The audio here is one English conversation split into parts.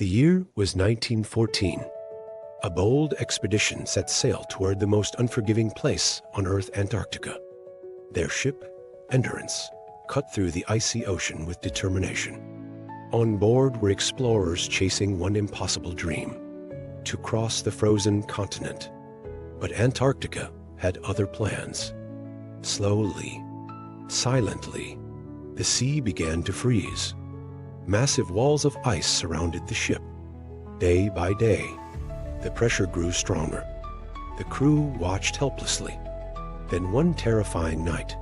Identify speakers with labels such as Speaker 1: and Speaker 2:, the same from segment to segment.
Speaker 1: The year was 1914. A bold expedition set sail toward the most unforgiving place on Earth, Antarctica. Their ship, Endurance, cut through the icy ocean with determination. On board were explorers chasing one impossible dream: to cross the frozen continent. But Antarctica had other plans. Slowly, silently, the sea began to freeze. Massive walls of ice surrounded the ship. Day by day, the pressure grew stronger. The crew watched helplessly. Then one terrifying night,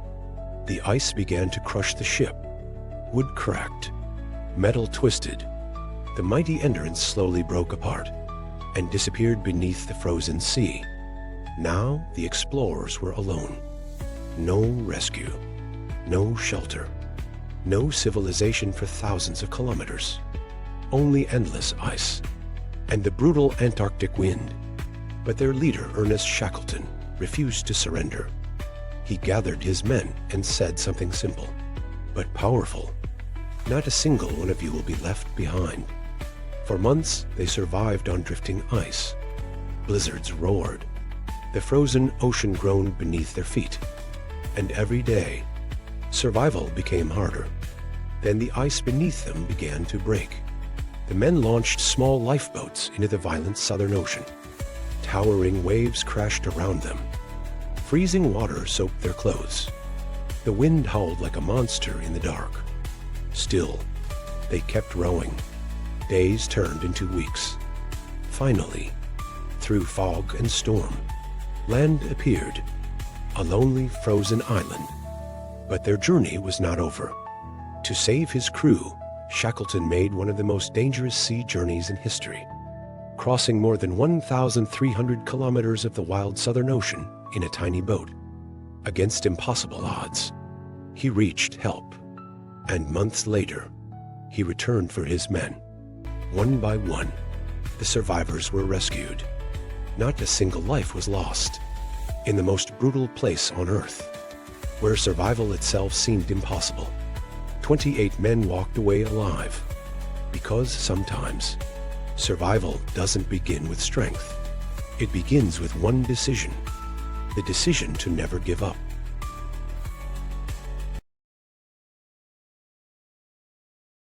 Speaker 1: the ice began to crush the ship. Wood cracked, metal twisted. The mighty Endurance slowly broke apart and disappeared beneath the frozen sea. Now the explorers were alone. No rescue, no shelter, no civilization for thousands of kilometers. Only endless ice and the brutal Antarctic wind. But their leader, Ernest Shackleton, refused to surrender. He gathered his men and said something simple, but powerful: not a single one of you will be left behind. For months, they survived on drifting ice. Blizzards roared. The frozen ocean groaned beneath their feet. And every day, survival became harder. Then the ice beneath them began to break. The men launched small lifeboats into the violent Southern Ocean. Towering waves crashed around them. Freezing water soaked their clothes. The wind howled like a monster in the dark. Still, they kept rowing. Days turned into weeks. Finally, through fog and storm, land appeared, a lonely frozen island. But their journey was not over. To save his crew, Shackleton made one of the most dangerous sea journeys in history, crossing more than 1,300 kilometers of the wild Southern Ocean in a tiny boat. Against impossible odds, he reached help. And months later, he returned for his men. One by one, the survivors were rescued. Not a single life was lost. In the most brutal place on Earth, where survival itself seemed impossible, 28 men walked away alive. Because sometimes, survival doesn't begin with strength. It begins with one decision: the decision to never give up.